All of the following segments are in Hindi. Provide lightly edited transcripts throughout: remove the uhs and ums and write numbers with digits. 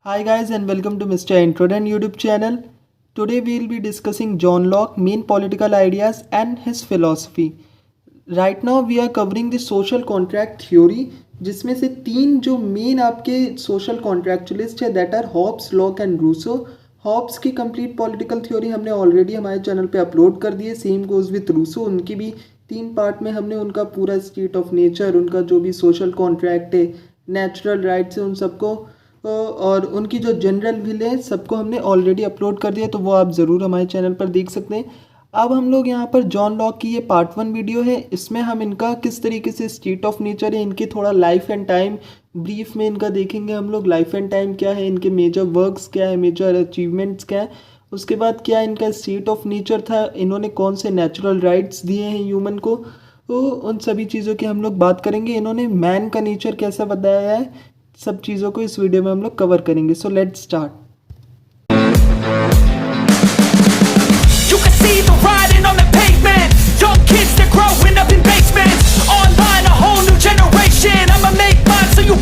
Hi guys and welcome to Mr. Introdan YouTube channel. Today we will be discussing John Locke main political ideas and his philosophy. Right now we are covering the social contract theory जिसमें से तीन जो मेन आपके सोशल कॉन्ट्रैक्चुअलिस्ट है that are Hobbes Locke and Rousseau. Hobbes की कंप्लीट पॉलिटिकल थ्योरी हमने ऑलरेडी हमारे चैनल पे अपलोड कर दी है. Same goes with Rousseau. उनकी भी तीन पार्ट में हमने उनका पूरा स्टेट ऑफ नेचर, उनका जो भी सोशल कॉन्ट्रैक्ट है, नेचुरल राइट्स है, उन सबको और उनकी जो जनरल विल है सबको हमने ऑलरेडी अपलोड कर दिया. तो वो आप ज़रूर हमारे चैनल पर देख सकते हैं. अब हम लोग यहाँ पर जॉन लॉक की ये पार्ट 1 वीडियो है. इसमें हम इनका किस तरीके से स्टेट ऑफ नेचर है, इनकी थोड़ा लाइफ एंड टाइम ब्रीफ में इनका देखेंगे हम लोग. लाइफ एंड टाइम क्या है, इनके मेजर वर्क्स क्या है, मेजर अचीवमेंट्स क्या है, उसके बाद क्या इनका स्टेट ऑफ नेचर था, इन्होंने कौन से नेचुरल राइट्स दिए हैं ह्यूमन को. तो उन सभी चीज़ों की हम लोग बात करेंगे. इन्होंने मैन का नेचर कैसा बताया है, सब चीज़ों को इस वीडियो में हम लोग कवर करेंगे. So let's start. You can see the writing on the pavement. Young kids, they're growing up in basements. Online, a whole new generation. I'ma make mine so you.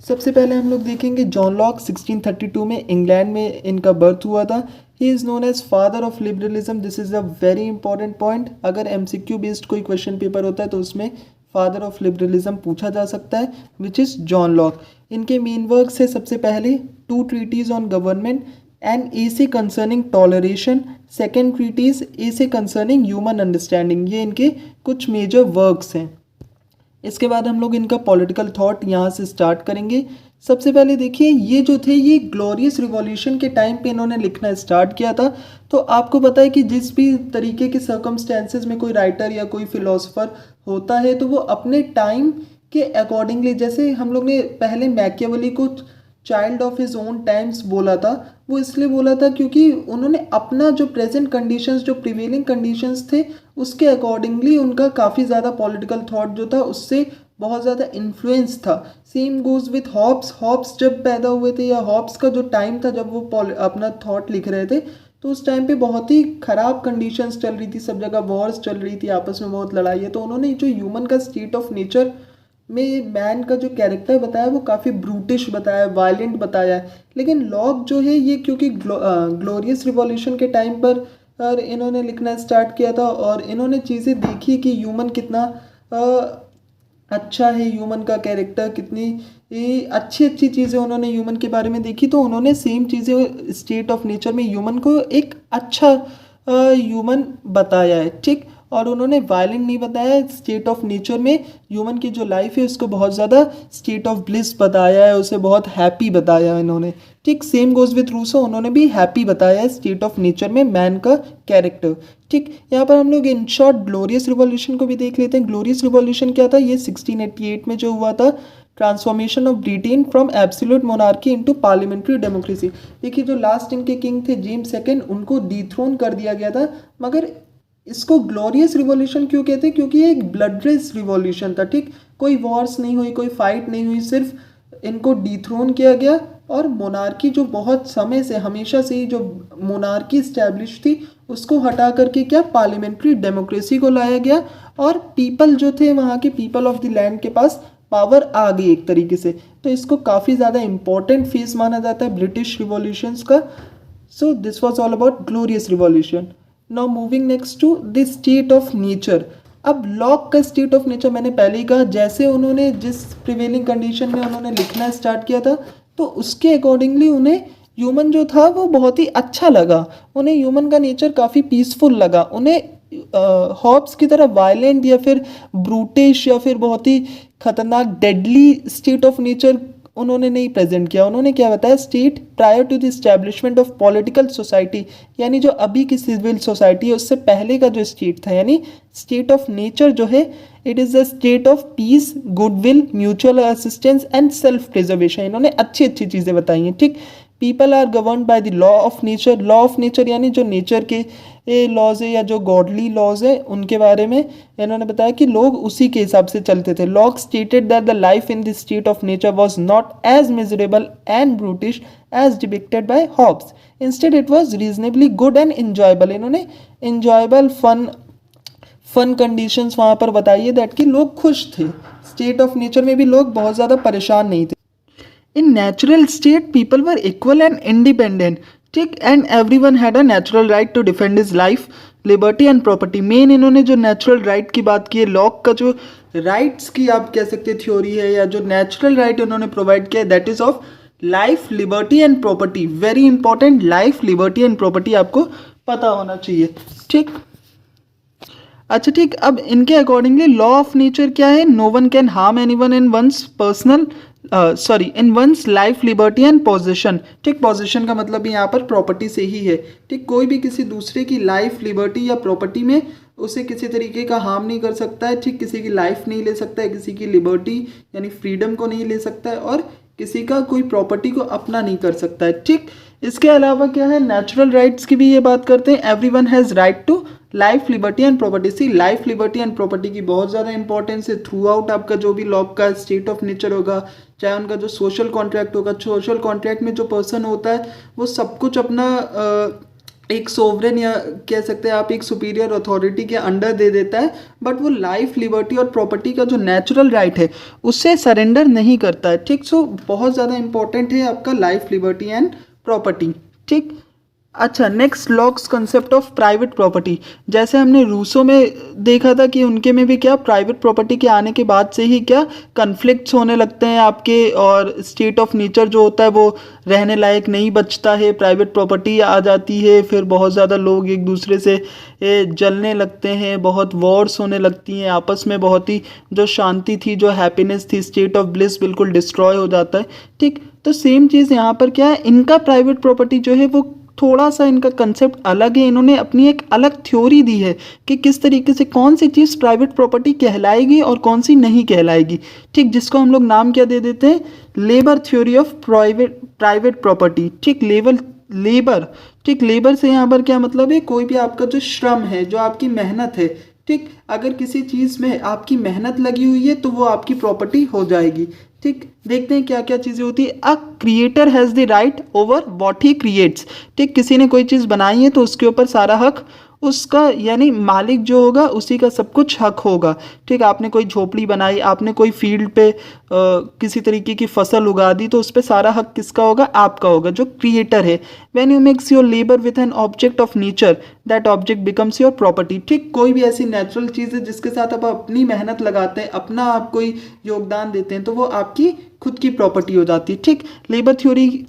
सबसे पहले हम लोग देखेंगे जॉन लॉक 1632 में इंग्लैंड में इनका बर्थ हुआ था. He is known as father of liberalism. This is a very important point. अगर एमसीक्यू बेस्ड कोई क्वेश्चन पेपर होता है तो उसमें फादर ऑफ लिबरलिज्म पूछा जा सकता है, विच इज़ जॉन लॉक. इनके मेन वर्क्स है सबसे पहले 2 treatise on government and essay concerning toleration. Second treatise essay concerning human understanding. ये इनके कुछ मेजर वर्क्स हैं. इसके बाद हम लोग इनका पॉलिटिकल थॉट यहाँ से स्टार्ट करेंगे. सबसे पहले देखिए, ये जो थे ये ग्लोरियस रिवॉल्यूशन के टाइम पे इन्होंने लिखना स्टार्ट किया था. तो आपको पता है कि जिस भी तरीके के सर्कमस्टेंसेस में कोई राइटर या कोई फिलोसोफर होता है तो वो अपने टाइम के अकॉर्डिंगली, जैसे हम लोग ने पहले मैकियावेली को child of his own times बोला था, वो इसलिए बोला था क्योंकि उन्होंने अपना जो प्रेजेंट कंडीशंस, जो प्रिवेलिंग कंडीशंस थे, उसके अकॉर्डिंगली उनका काफ़ी ज़्यादा पॉलिटिकल थॉट जो था उससे बहुत ज़्यादा इन्फ्लुएंस था. Same goes with Hobbes. Hobbes जब पैदा हुए थे या हॉब्स का जो टाइम था जब वो अपना थॉट लिख रहे थे तो उस टाइम पे बहुत ही ख़राब कंडीशंस चल रही थी, सब जगह वॉर्स चल रही थी, आपस में बहुत लड़ाई है. तो उन्होंने जो ह्यूमन का स्टेट ऑफ नेचर में मैन का जो कैरेक्टर बताया वो काफ़ी ब्रूटिश बताया, वायलेंट बताया है. लेकिन लॉक जो है ये क्योंकि ग्लोरियस रिवॉल्यूशन के टाइम पर इन्होंने लिखना स्टार्ट किया था और इन्होंने चीज़ें देखी कि ह्यूमन कितना अच्छा है, ह्यूमन का कैरेक्टर कितनी अच्छी अच्छी चीज़ें उन्होंने ह्यूमन के बारे में देखी. तो उन्होंने सेम चीज़ें स्टेट ऑफ नेचर में ह्यूमन को एक अच्छा ह्यूमन बताया है, ठीक. और उन्होंने वायलेंट नहीं बताया. स्टेट ऑफ नेचर में ह्यूमन की जो लाइफ है उसको बहुत ज़्यादा स्टेट ऑफ ब्लिस बताया है, उसे बहुत हैप्पी बताया है इन्होंने, ठीक. Same goes with Rousseau. उन्होंने भी हैप्पी बताया है स्टेट ऑफ नेचर में मैन का कैरेक्टर, ठीक. यहाँ पर हम लोग इन शॉर्ट ग्लोरियस रिवॉल्यूशन को भी देख लेते हैं. ग्लोरियस रिवॉल्यूशन क्या था, ये 1688 में जो हुआ था, transformation of Britain from absolute monarchy into parliamentary democracy. देखिए जो लास्ट इनके किंग थे जेम्स सेकेंड, उनको डिथ्रोन कर दिया गया था. मगर इसको ग्लोरियस रिवॉल्यूशन क्यों कहते हैं, क्योंकि ये एक ब्लडलेस रिवॉल्यूशन था, ठीक. कोई वॉर्स नहीं हुई, कोई फाइट नहीं हुई, सिर्फ इनको डिथ्रोन किया गया. और मोनार्की जो बहुत समय से, हमेशा से ही जो मोनार्की इस्टेब्लिश थी उसको हटा करके क्या पार्लियामेंट्री डेमोक्रेसी को लाया गया. और पीपल जो थे वहाँ के पीपल ऑफ द लैंड के पास पावर आ गई एक तरीके से. तो इसको काफ़ी ज़्यादा इंपॉर्टेंट फेज माना जाता है ब्रिटिश रिवॉल्यूशंस का. So this was all about glorious revolution. Now moving next to the state of nature. अब लॉक का स्टेट ऑफ नेचर मैंने पहले ही कहा, जैसे उन्होंने जिस प्रिवेलिंग कंडीशन में उन्होंने लिखना स्टार्ट किया था तो उसके अकॉर्डिंगली उन्हें ह्यूमन जो था वो बहुत ही अच्छा लगा. उन्हें ह्यूमन का नेचर काफ़ी पीसफुल लगा. उन्हें हॉब्स की तरह वायलेंट या फिर ब्रूटिश या फिर बहुत ही खतरनाक डेडली स्टेट ऑफ नेचर उन्होंने नहीं प्रेजेंट किया. उन्होंने क्या बताया, state prior to the establishment of political society, यानी जो अभी की सिविल सोसाइटी है उससे पहले का जो स्टेट था, यानी स्टेट ऑफ नेचर जो है it is the state of peace, goodwill, mutual assistance and self preservation. इन्होंने अच्छी अच्छी चीज़ें बताई हैं, ठीक. People are govern by the law of nature. Law of nature यानी जो नेचर के लॉज है या जो गॉडली लॉज है उनके बारे में इन्होंने बताया कि लोग उसी के हिसाब से चलते थे. Locke stated that the life in the state of nature was not as miserable and brutish as depicted by Hobbes. Instead it was reasonably good and enjoyable. इन्होंने इंजॉयबल फन कंडीशंस वहाँ पर बताई है दैट कि लोग खुश थे. स्टेट ऑफ नेचर में भी लोग बहुत ज़्यादा परेशान नहीं थे. In natural state people were equal and independent, ठीक, and everyone had a natural right to defend his life, liberty and property. मेन इन्होंने जो नेचुरल राइट की बात की है, लॉक का जो राइट्स की आप कह सकते हैं थ्योरी है, या जो नेचुरल राइट उन्होंने प्रोवाइड किया है, that is of life, liberty and property. Very important, life, liberty and property आपको पता होना चाहिए, ठीक। अच्छा ठीक, अब इनके अकॉर्डिंगली लॉ ऑफ नेचर क्या है? No one can harm anyone in one's personal in one's life, liberty and position, ठीक। पोजीशन का मतलब यहाँ पर प्रॉपर्टी से ही है, ठीक। कोई भी किसी दूसरे की लाइफ, लिबर्टी या प्रॉपर्टी में उसे किसी तरीके का हार्म नहीं कर सकता है, ठीक। किसी की लाइफ नहीं ले सकता है, किसी की लिबर्टी यानी फ्रीडम को नहीं ले सकता है, और किसी का कोई प्रॉपर्टी को अपना नहीं कर सकता है, ठीक। इसके अलावा क्या है, नेचुरल राइट्स की भी ये बात करते हैं। Everyone has right to life, liberty and property. See, life, liberty and property की बहुत ज़्यादा इंपॉर्टेंस है थ्रू आउट आपका जो भी लॉ का स्टेट ऑफ नेचर होगा, चाहे उनका जो सोशल कॉन्ट्रैक्ट होगा। सोशल कॉन्ट्रैक्ट में जो पर्सन होता है वो सब कुछ अपना एक सोवरेन या कह सकते हैं आप एक सुपीरियर अथॉरिटी के अंडर दे देता है, बट वो लाइफ, लिबर्टी और प्रॉपर्टी का जो नेचुरल राइट है उससे सरेंडर नहीं करता है, ठीक। सो बहुत ज़्यादा इंपॉर्टेंट है आपका लाइफ, लिबर्टी एंड प्रॉपर्टी, ठीक। अच्छा, next locks concept of private property. जैसे हमने रूसो में देखा था कि उनके में भी क्या प्राइवेट प्रॉपर्टी के आने के बाद से ही क्या कन्फ्लिक्ट्स होने लगते हैं आपके, और स्टेट ऑफ नेचर जो होता है वो रहने लायक नहीं बचता है, प्राइवेट प्रॉपर्टी आ जाती है, फिर बहुत ज़्यादा लोग एक दूसरे से जलने लगते हैं, बहुत वॉर्स होने लगती हैं आपस में, बहुत ही जो शांति थी, जो हैप्पीनेस थी, स्टेट ऑफ ब्लिस बिल्कुल डिस्ट्रॉय हो जाता है, ठीक। तो सेम चीज़ यहाँ पर क्या है, इनका प्राइवेट प्रॉपर्टी जो है वो थोड़ा सा इनका कंसेप्ट अलग है। इन्होंने अपनी एक अलग थ्योरी दी है कि किस तरीके से कौन सी चीज़ प्राइवेट प्रॉपर्टी कहलाएगी और कौन सी नहीं कहलाएगी, ठीक। जिसको हम लोग नाम क्या दे देते हैं, labour theory of private property, ठीक। लेबर, ठीक। लेबर से यहाँ पर क्या मतलब है, कोई भी आपका जो श्रम है, जो आपकी मेहनत है, ठीक। अगर किसी चीज़ में आपकी मेहनत लगी हुई है तो वो आपकी प्रॉपर्टी हो जाएगी, ठीक। देखते हैं क्या क्या चीज़ें होती है। A creator has the right over what he creates, ठीक। किसी ने कोई चीज़ बनाई है तो उसके ऊपर सारा हक उसका, यानी मालिक जो होगा उसी का सब कुछ हक होगा, ठीक। आपने कोई झोपड़ी बनाई, आपने कोई फील्ड पे किसी तरीके की फसल उगा दी, तो उस पर सारा हक किसका होगा, आपका होगा, जो क्रिएटर है। When you mix your labour with an object of nature, that object becomes your property, ठीक। कोई भी ऐसी नेचुरल चीज़ है जिसके साथ आप अपनी मेहनत लगाते हैं, अपना आप कोई योगदान देते हैं, तो वो आपकी खुद की प्रॉपर्टी हो जाती है, ठीक। लेबर थ्योरी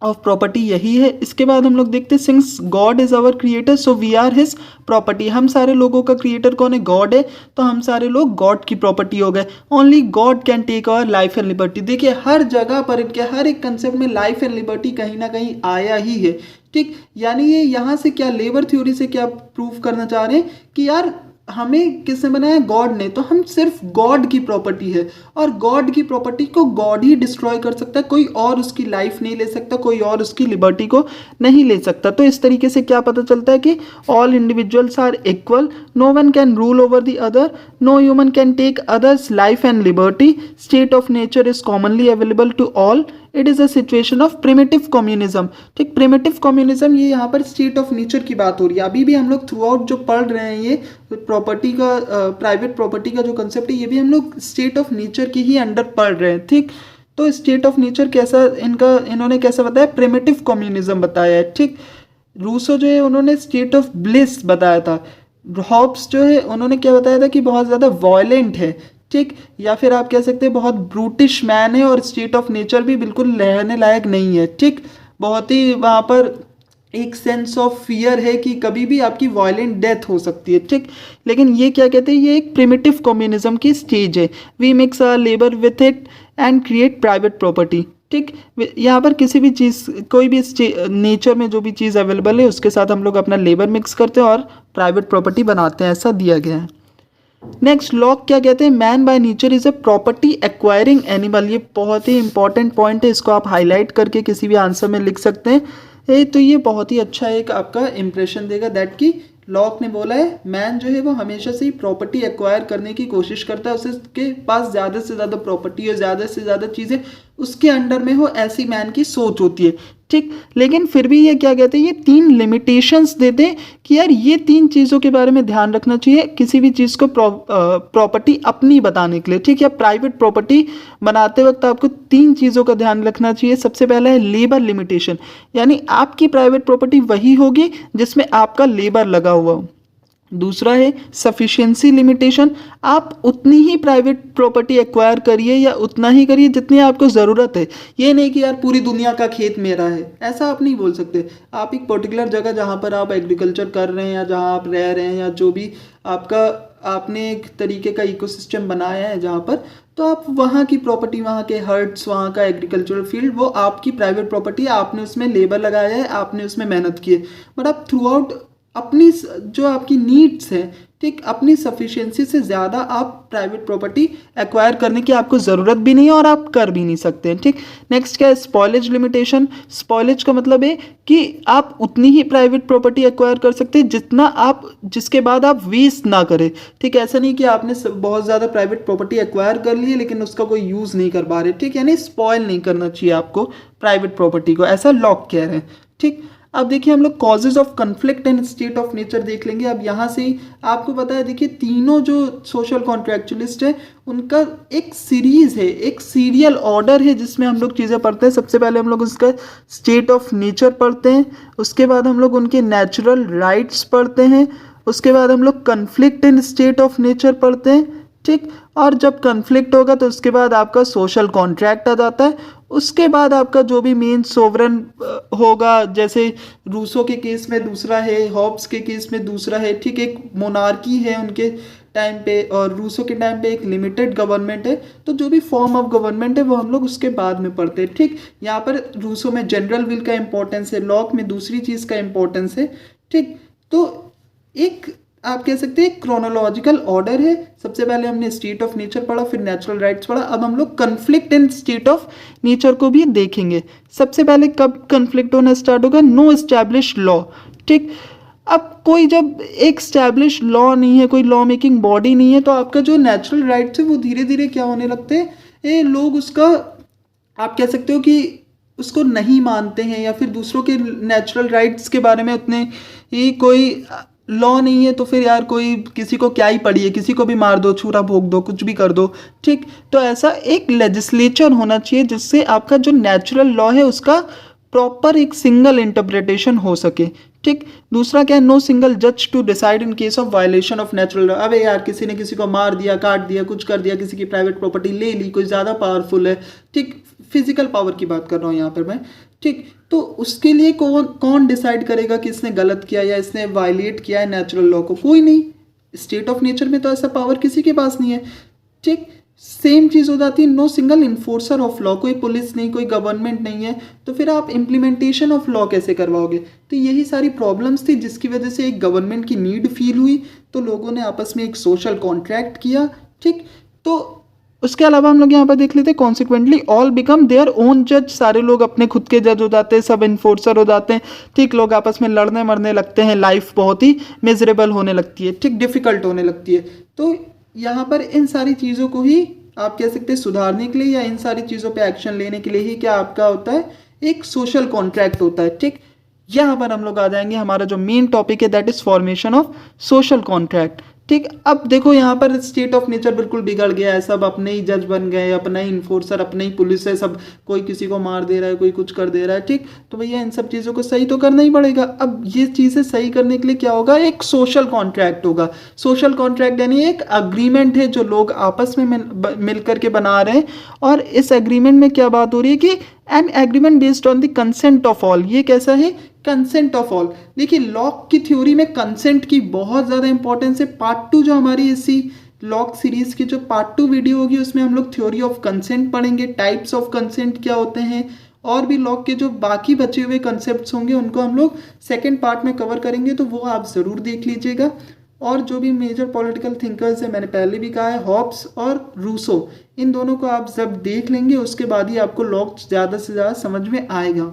ऑफ प्रॉपर्टी यही है। इसके बाद हम लोग देखते हैं, since God is our creator so we are his property. हम सारे लोगों का क्रिएटर कौन है, गॉड है, तो हम सारे लोग गॉड की प्रॉपर्टी हो गए। Only God can take our life and liberty. देखिए हर जगह पर इनके हर एक कंसेप्ट में लाइफ एंड लिबर्टी कहीं ना कहीं आया ही है, ठीक। यानी ये यहाँ से क्या लेबर थ्योरी से क्या प्रूव करना चाह रहे हैं कि यार हमें किसने बनाया, गॉड ने, तो हम सिर्फ गॉड की प्रॉपर्टी है, और गॉड की प्रॉपर्टी को गॉड ही डिस्ट्रॉय कर सकता है, कोई और उसकी लाइफ नहीं ले सकता, कोई और उसकी लिबर्टी को नहीं ले सकता। तो इस तरीके से क्या पता चलता है कि all individuals are equal, no one can rule over the other, no human can take others life and liberty, state of nature is commonly available to all, it is a situation of primitive communism, ठीक। प्रिमिटिव कम्युनिज्म, ये यहाँ पर स्टेट ऑफ नेचर की बात हो रही है। अभी भी हम लोग थ्रू आउट जो पढ़ रहे हैं, ये प्रॉपर्टी का प्राइवेट प्रॉपर्टी का जो कंसेप्ट है, ये भी हम लोग स्टेट ऑफ नेचर की ही अंडर पढ़ रहे हैं, ठीक। तो स्टेट ऑफ नेचर कैसा इन्होंने कैसा बताया, प्रिमिटिव कम्युनिज्म बताया है, ठीक। रूसो जो है उन्होंने स्टेट ऑफ ब्लिस बताया था। हॉब्स जो है उन्होंने क्या बताया था कि बहुत ज़्यादा वॉयलेंट है, ठीक। या फिर आप कह सकते हैं बहुत ब्रूटिश मैन है, और स्टेट ऑफ नेचर भी बिल्कुल रहने लायक नहीं है, ठीक। बहुत ही वहाँ पर एक सेंस ऑफ फियर है कि कभी भी आपकी वायलेंट डेथ हो सकती है, ठीक। लेकिन ये क्या कहते हैं, ये एक प्रिमिटिव कम्युनिज्म की स्टेज है। We mix our labour with it and create private property, ठीक। यहाँ पर किसी भी चीज़, कोई भी नेचर में जो भी चीज़ अवेलेबल है उसके साथ हम लोग अपना लेबर मिक्स करते हैं और प्राइवेट प्रॉपर्टी बनाते हैं, ऐसा दिया गया है। नेक्स्ट लॉक क्या कहते हैं, man by nature is a property acquiring animal. ये बहुत ही इंपॉर्टेंट पॉइंट है, इसको आप हाईलाइट करके किसी भी आंसर में लिख सकते हैं। तो ये बहुत ही अच्छा एक आपका इंप्रेशन देगा दैट कि लॉक ने बोला है मैन जो है वो हमेशा से ही प्रॉपर्टी एक्वायर करने की कोशिश करता है, उसके पास ज़्यादा से ज़्यादा प्रॉपर्टी हो, ज़्यादा से ज़्यादा चीज़ें उसके अंडर में हो, ऐसी मैन की सोच होती है, ठीक। लेकिन फिर भी ये क्या कहते हैं, ये 3 लिमिटेशंस देते हैं कि यार ये 3 चीज़ों के बारे में ध्यान रखना चाहिए किसी भी चीज़ को प्रॉपर्टी अपनी बताने के लिए, ठीक है। प्राइवेट प्रॉपर्टी बनाते वक्त आपको 3 चीज़ों का ध्यान रखना चाहिए। सबसे पहला है लेबर लिमिटेशन, यानी आपकी प्राइवेट प्रॉपर्टी वही होगी जिसमें आपका लेबर लगा हुआ हो। दूसरा है सफिशिएंसी लिमिटेशन, आप उतनी ही प्राइवेट प्रॉपर्टी एक्वायर करिए या उतना ही करिए जितनी आपको ज़रूरत है। ये नहीं कि यार पूरी दुनिया का खेत मेरा है, ऐसा आप नहीं बोल सकते। आप एक पर्टिकुलर जगह जहाँ पर आप एग्रीकल्चर कर रहे हैं या जहाँ आप रह रहे हैं या जो भी आपका आपने एक तरीके का इकोसिस्टम बनाया है जहाँ पर, तो आप वहाँ की प्रॉपर्टी, वहाँ के हर्ट्स, वहाँ का एग्रीकल्चरल फील्ड, वो आपकी प्राइवेट प्रॉपर्टी, आपने उसमें लेबर लगाया है, आपने उसमें मेहनत की है। बट आप थ्रू आउट अपनी जो आपकी नीड्स हैं, ठीक, अपनी सफिशिएंसी से ज़्यादा आप प्राइवेट प्रॉपर्टी एक्वायर करने की आपको ज़रूरत भी नहीं है और आप कर भी नहीं सकते हैं, ठीक। नेक्स्ट क्या है, स्पॉइलेज लिमिटेशन। स्पॉइलेज का मतलब है कि आप उतनी ही प्राइवेट प्रॉपर्टी एक्वायर कर सकते हैं जितना आप, जिसके बाद आप वेस्ट ना करें, ठीक। ऐसा नहीं कि आपने बहुत ज़्यादा प्राइवेट प्रॉपर्टी एक्वायर कर ली है लेकिन उसका कोई यूज़ नहीं कर पा रहे, ठीक। यानी स्पॉइल नहीं करना चाहिए आपको प्राइवेट प्रॉपर्टी को, ऐसा लॉ कह रहे हैं, ठीक। अब देखिए हम लोग causes of conflict and state of nature देख लेंगे। अब यहाँ से ही आपको पता है, देखिए तीनों जो सोशल कॉन्ट्रैक्चुअलिस्ट है उनका एक सीरीज है, एक सीरियल ऑर्डर है जिसमें हम लोग चीज़ें पढ़ते हैं। सबसे पहले हम लोग उसका स्टेट ऑफ नेचर पढ़ते हैं, उसके बाद हम लोग उनके नेचुरल राइट्स पढ़ते हैं, उसके बाद हम लोग conflict and state of nature पढ़ते हैं, ठीक। और जब कन्फ्लिक्ट होगा तो उसके बाद आपका सोशल कॉन्ट्रैक्ट आ जाता है। उसके बाद आपका जो भी मेन सोवरन होगा, जैसे रूसो के केस में दूसरा है, हॉब्स के केस में दूसरा है, ठीक। एक मोनार्की है उनके टाइम पे और रूसो के टाइम पे एक लिमिटेड गवर्नमेंट है। तो जो भी फॉर्म ऑफ गवर्नमेंट है वो हम लोग उसके बाद में पढ़ते हैं, ठीक। यहाँ पर रूसो में जनरल विल का इंपॉर्टेंस है, लॉक में दूसरी चीज़ का इंपॉर्टेंस है, ठीक। तो एक आप कह सकते हैं क्रोनोलॉजिकल ऑर्डर है। सबसे पहले हमने स्टेट ऑफ नेचर पढ़ा, फिर नेचुरल राइट्स पढ़ा, अब हम लोग conflict and state of nature को भी देखेंगे। सबसे पहले कब कन्फ्लिक्ट होना स्टार्ट होगा, नो एस्टैब्लिश लॉ, ठीक। अब कोई जब एक स्टैब्लिश लॉ नहीं है, कोई लॉ मेकिंग बॉडी नहीं है, तो आपका जो नेचुरल राइट्स है वो धीरे धीरे क्या होने लगते हैं, ये लोग उसका आप कह सकते हो कि उसको नहीं मानते हैं, या फिर दूसरों के नेचुरल राइट्स के बारे में उतने ही कोई लॉ नहीं है, तो फिर यार कोई किसी को क्या ही पड़ी है, किसी को भी मार दो, छुरा भोग दो, कुछ भी कर दो, ठीक। तो ऐसा एक लेजिस्लेचर होना चाहिए जिससे आपका जो नेचुरल लॉ है उसका प्रॉपर एक सिंगल इंटरप्रिटेशन हो सके, ठीक। दूसरा क्या है, नो सिंगल जज to decide in case of violation of natural law. अबे यार किसी ने किसी को मार दिया, काट दिया, कुछ कर दिया, किसी की प्राइवेट प्रॉपर्टी ले ली, कोई ज़्यादा पावरफुल है, ठीक। फिजिकल पावर की बात कर रहा हूँ यहाँ पर मैं, ठीक। तो उसके लिए कौन डिसाइड करेगा कि इसने गलत किया या इसने वायलेट किया है नेचुरल लॉ को, कोई नहीं। स्टेट ऑफ नेचर में तो ऐसा पावर किसी के पास नहीं है, ठीक। सेम चीज़ हो जाती है, no single enforcer of law, कोई पुलिस नहीं, कोई गवर्नमेंट नहीं है, तो फिर आप इम्प्लीमेंटेशन ऑफ लॉ कैसे करवाओगे। तो यही सारी प्रॉब्लम्स थी जिसकी वजह से एक गवर्नमेंट की नीड फील हुई, तो लोगों ने आपस में एक सोशल कॉन्ट्रैक्ट किया, ठीक। तो उसके अलावा हम लोग यहाँ पर देख लेते हैं, consequently all become their own जज, सारे लोग अपने खुद के जज हो जाते हैं, सब इन्फोर्सर हो जाते हैं, ठीक। लोग आपस में लड़ने मरने लगते हैं, लाइफ बहुत ही मिजरेबल होने लगती है, ठीक, डिफिकल्ट होने लगती है। तो यहाँ पर इन सारी चीज़ों को ही आप कह सकते हैं सुधारने के लिए या इन सारी चीज़ों पे एक्शन लेने के लिए ही क्या आपका होता है, एक सोशल कॉन्ट्रैक्ट होता है, ठीक। यहाँ पर हम लोग आ जाएंगे, हमारा जो मेन टॉपिक है that is formation of social contract, ठीक। अब देखो यहाँ पर स्टेट ऑफ नेचर बिल्कुल बिगड़ गया है, सब अपने ही जज बन गए, अपना ही इन्फोर्सर, अपने ही पुलिस है, सब कोई किसी को मार दे रहा है, कोई कुछ कर दे रहा है, ठीक। तो भैया इन सब चीज़ों को सही तो करना ही पड़ेगा। अब ये चीज़ें सही करने के लिए क्या होगा, एक सोशल कॉन्ट्रैक्ट होगा। सोशल कॉन्ट्रैक्ट यानी एक अग्रीमेंट है जो लोग आपस में मिल करके बना रहे हैं, और इस एग्रीमेंट में क्या बात हो रही है कि an agreement based on the consent of all. ये कैसा है, कंसेंट ऑफ ऑल। देखिए लॉक की थ्योरी में कंसेंट की बहुत ज़्यादा इंपॉर्टेंस है। पार्ट 2 जो हमारी इसी लॉक सीरीज की जो पार्ट 2 वीडियो होगी उसमें हम लोग थ्योरी ऑफ कंसेंट पढ़ेंगे, टाइप्स ऑफ कंसेंट क्या होते हैं, और भी लॉक के जो बाकी बचे हुए कंसेप्ट्स होंगे उनको हम लोग सेकेंड पार्ट में कवर करेंगे, तो वो आप ज़रूर देख लीजिएगा। और जो भी मेजर पॉलिटिकल थिंकर्स हैं, मैंने पहले भी कहा है, हॉब्स और रूसो, इन दोनों को आप जब देख लेंगे उसके बाद ही आपको लॉक ज़्यादा से ज़्यादा समझ में आएगा।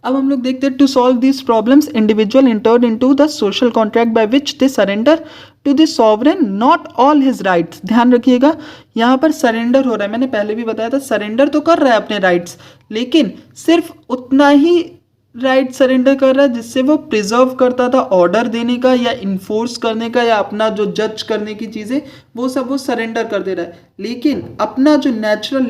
अब हम लोग देखते हैं to solve this problems individual entered into the social contract by which they surrender to the sovereign not all his rights. ध्यान रखिएगा, यहाँ पर सरेंडर हो रहा है, मैंने पहले भी बताया था सरेंडर तो कर रहा है अपने राइट्स, लेकिन सिर्फ उतना ही राइट सरेंडर कर रहा है जिससे वो प्रिजर्व करता था ऑर्डर देने का या इन्फोर्स करने का या अपना जो जज करने की चीज़ें वो सब वो सरेंडर कर दे रहा है, लेकिन अपना जो natural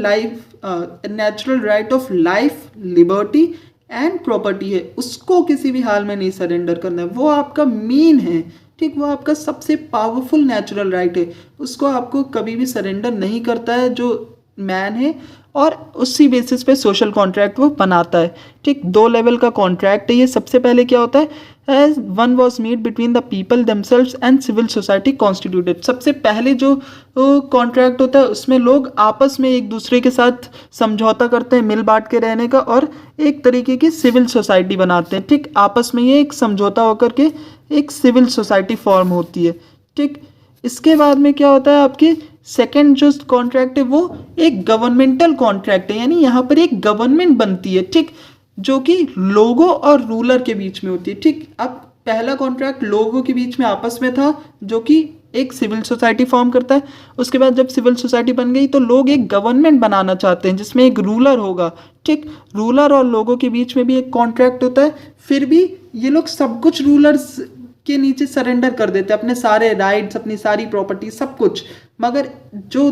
right of life, liberty and property है उसको किसी भी हाल में नहीं सरेंडर करना है। वो आपका मेन है, ठीक, वो आपका सबसे पावरफुल नेचुरल राइट है, उसको आपको कभी भी सरेंडर नहीं करता है जो मैन है, और उसी बेसिस पे सोशल कॉन्ट्रैक्ट वो बनाता है। ठीक, 2 लेवल का कॉन्ट्रैक्ट है ये। सबसे पहले क्या होता है, as one was made between the people themselves and civil society constituted. सबसे पहले जो कॉन्ट्रैक्ट होता है उसमें लोग आपस में एक दूसरे के साथ समझौता करते हैं मिल बांट के रहने का, और एक तरीके की सिविल सोसाइटी बनाते हैं। ठीक, आपस में ये एक समझौता होकर के एक सिविल सोसाइटी फॉर्म होती है। ठीक, इसके बाद में क्या होता है, आपकी सेकेंड जो कॉन्ट्रैक्ट है वो एक गवर्नमेंटल कॉन्ट्रैक्ट है, यानी यहाँ पर एक गवर्नमेंट बनती है, ठीक, जो कि लोगों और रूलर के बीच में होती है। ठीक, अब पहला कॉन्ट्रैक्ट लोगों के बीच में आपस में था जो कि एक सिविल सोसाइटी फॉर्म करता है। उसके बाद जब सिविल सोसाइटी बन गई तो लोग एक गवर्नमेंट बनाना चाहते हैं जिसमें एक रूलर होगा। ठीक, रूलर और लोगों के बीच में भी एक कॉन्ट्रैक्ट होता है, फिर भी ये लोग सब कुछ रूलर्स के नीचे सरेंडर कर देते हैं, अपने सारे राइट्स, अपनी सारी प्रॉपर्टी, सब कुछ, मगर जो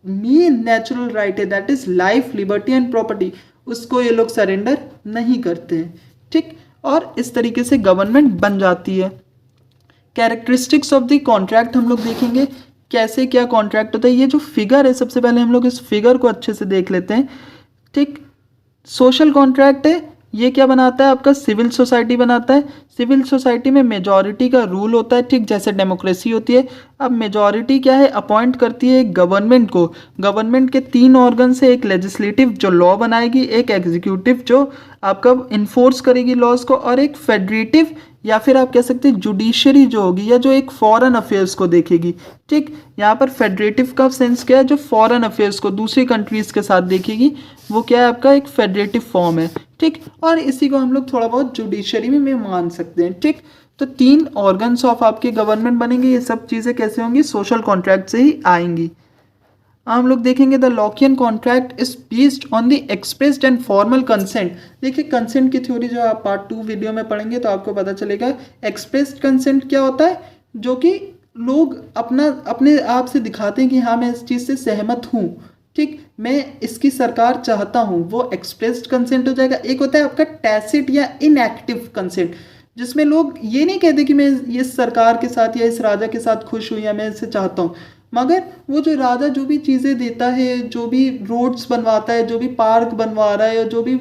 मेन नेचुरल राइट है that is life, liberty and property, उसको ये लोग सरेंडर नहीं करते हैं। ठीक, और इस तरीके से गवर्नमेंट बन जाती है। कैरेक्टरिस्टिक्स ऑफ द कॉन्ट्रैक्ट हम लोग देखेंगे, कैसे क्या कॉन्ट्रैक्ट होता है। ये जो फिगर है, सबसे पहले हम लोग इस फिगर को अच्छे से देख लेते हैं। ठीक, सोशल कॉन्ट्रैक्ट है, ये क्या बनाता है, आपका सिविल सोसाइटी बनाता है। सिविल सोसाइटी में मेजॉरिटी का रूल होता है, ठीक, जैसे डेमोक्रेसी होती है। अब मेजॉरिटी क्या है, अपॉइंट करती है एक गवर्नमेंट को। गवर्नमेंट के 3 ऑर्गन से, एक लेजिस्लेटिव जो लॉ बनाएगी, एक एग्जीक्यूटिव जो आपका इन्फोर्स करेगी लॉज को, और एक फेडरेटिव या फिर आप कह सकते हैं जुडिशरी जो होगी, या जो एक फॉरेन अफेयर्स को देखेगी। ठीक, यहाँ पर फेडरेटिव का सेंस क्या है, जो फॉरेन अफेयर्स को दूसरी कंट्रीज के साथ देखेगी, वो क्या है, आपका एक फेडरेटिव फॉर्म है। ठीक, और इसी को हम लोग थोड़ा बहुत जुडिशरी में मान सकते हैं। ठीक, तो 3 ऑर्गन्स ऑफ आपके गवर्नमेंट बनेंगे। ये सब चीज़ें कैसे होंगी, सोशल कॉन्ट्रैक्ट से ही आएंगी। हम लोग देखेंगे the Lockean contract is based on the expressed and formal consent. देखिए, कंसेंट की थ्योरी जो आप पार्ट 2 वीडियो में पढ़ेंगे तो आपको पता चलेगा एक्सप्रेस्ड कंसेंट क्या होता है, जो कि लोग अपने आप से दिखाते हैं कि हाँ मैं इस चीज़ से सहमत हूँ। ठीक, मैं इसकी सरकार चाहता हूँ, वो एक्सप्रेस्ड कंसेंट हो जाएगा। एक होता है आपका टैसिट या इनएक्टिव कंसेंट, जिसमें लोग ये नहीं कहते कि मैं इस सरकार के साथ या इस राजा के साथ खुश हूँ या मैं इसे चाहता हूँ, मगर वो जो राजा जो भी चीज़ें देता है, जो भी रोड्स बनवाता है, जो भी पार्क बनवा रहा है, जो भी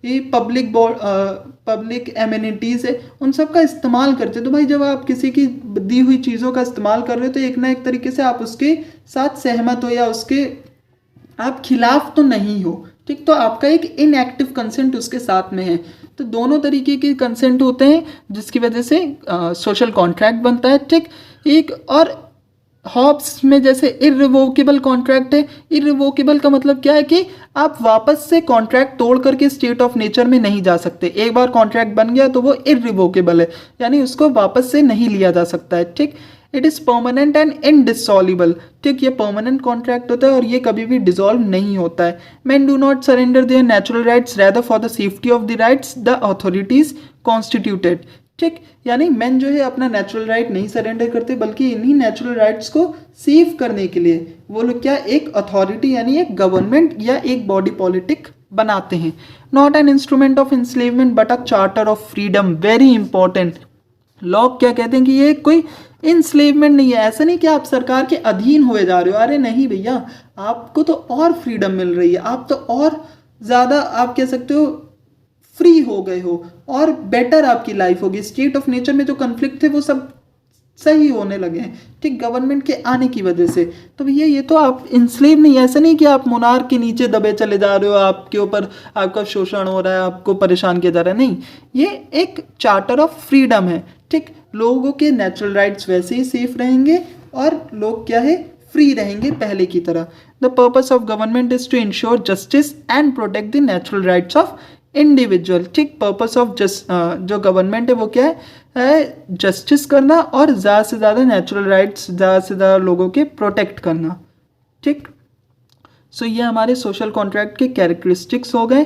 ये पब्लिक एमिनिटीज़ है, उन सब का इस्तेमाल करते हैं। तो भाई जब आप किसी की दी हुई चीज़ों का इस्तेमाल कर रहे हो तो एक ना एक तरीके से आप उसके साथ सहमत हो या उसके आप खिलाफ तो नहीं हो। ठीक, तो आपका एक इनएक्टिव कंसेंट उसके साथ में है। तो दोनों तरीके के कंसेंट होते हैं जिसकी वजह से सोशल कॉन्ट्रैक्ट बनता है। ठीक, एक और हॉब्स में जैसे इररिवोकेबल कॉन्ट्रैक्ट है। इररिवोकेबल का मतलब क्या है कि आप वापस से कॉन्ट्रैक्ट तोड़ करके स्टेट ऑफ नेचर में नहीं जा सकते। एक बार कॉन्ट्रैक्ट बन गया तो वो इररिवोकेबल है, यानी उसको वापस से नहीं लिया जा सकता है। ठीक, इट इज़ परमानेंट एंड इनडिसॉल्युबल। ठीक, ये परमानेंट कॉन्ट्रैक्ट होता है और ये कभी भी डिसॉल्व नहीं होता है। Man do not surrender there natural rights rather for the safety of the rights the authorities constituted. ठीक, यानी मैन जो है अपना नेचुरल राइट नहीं सरेंडर करते, बल्कि इन्हीं नेचुरल राइट्स को सेव करने के लिए वो लोग क्या एक अथॉरिटी यानी एक गवर्नमेंट या एक बॉडी पॉलिटिक बनाते हैं। Not an instrument of enslavement but a charter of freedom. Very important. Locke क्या कहते हैं कि ये कोई इंस्लेवमेंट नहीं है। ऐसा नहीं कि आप सरकार के अधीन हुए जा रहे हो, अरे नहीं भैया, आपको तो और फ्रीडम मिल रही है, आप तो और ज़्यादा आप कह सकते हो फ्री हो गए हो और बेटर आपकी लाइफ होगी। स्टेट ऑफ नेचर में जो कन्फ्लिक्ट थे वो सब सही होने लगे हैं। ठीक, गवर्नमेंट के आने की वजह से। तो भैया ये तो आप इंस्लेव नहीं, ऐसा नहीं कि आप मोनार्क के नीचे दबे चले जा रहे हो, आपके ऊपर आपका शोषण हो रहा है, आपको परेशान किया जा रहा है, नहीं, ये एक चार्टर ऑफ फ्रीडम है। ठीक, लोगों के नेचुरल राइट्स वैसे ही सेफ रहेंगे और लोग क्या है फ्री रहेंगे पहले की तरह। The purpose of government is to ensure justice and protect the natural rights of individual, ठीक। पर्पस ऑफ जो गवर्नमेंट है वो क्या है जस्टिस करना और ज़्यादा से ज़्यादा नेचुरल राइट्स ज़्यादा से ज़्यादा लोगों के प्रोटेक्ट करना, ठीक। सो ये हमारे सोशल कॉन्ट्रैक्ट के कैरेक्टरिस्टिक्स हो गए।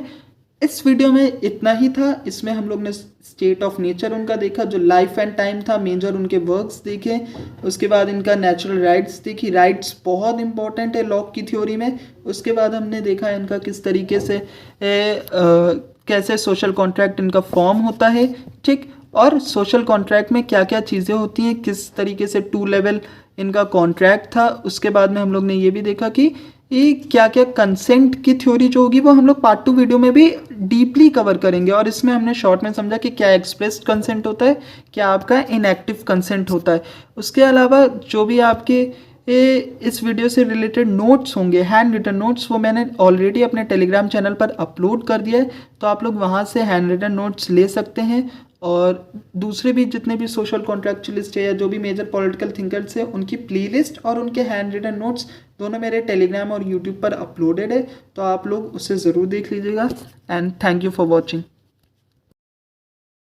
इस वीडियो में इतना ही था। इसमें हम लोग ने स्टेट ऑफ नेचर उनका देखा, जो लाइफ एंड टाइम था, मेजर उनके वर्क्स देखे, उसके बाद इनका नेचुरल राइट्स देखी। राइट्स बहुत इंपॉर्टेंट है लॉक की थ्योरी में। उसके बाद हमने देखा इनका किस तरीके से कैसे सोशल कॉन्ट्रैक्ट इनका फॉर्म होता है, ठीक। और सोशल कॉन्ट्रैक्ट में क्या क्या चीज़ें होती हैं, किस तरीके से 2 लेवल इनका कॉन्ट्रैक्ट था। उसके बाद में हम लोग ने ये भी देखा कि ये क्या क्या कंसेंट की थ्योरी जो होगी वो हम लोग पार्ट 2 वीडियो में भी डीपली कवर करेंगे। और इसमें हमने शॉर्ट में समझा कि क्या एक्सप्रेस्ड कंसेंट होता है, क्या आपका इनएक्टिव कंसेंट होता है। उसके अलावा जो भी आपके इस वीडियो से रिलेटेड नोट्स होंगे, हैंड रिटन नोट्स, वो मैंने ऑलरेडी अपने टेलीग्राम चैनल पर अपलोड कर दिया है, तो आप लोग वहाँ से हैंड रिटन नोट्स ले सकते हैं। और दूसरे भी जितने भी सोशल कॉन्ट्रैक्चुअलिस्ट है या जो भी मेजर पॉलिटिकल थिंकर्स है, उनकी प्लेलिस्ट और उनके हैंड रिटन नोट्स दोनों मेरे टेलीग्राम और यूट्यूब पर अपलोडेड है, तो आप लोग उसे ज़रूर देख लीजिएगा। And thank you for watching.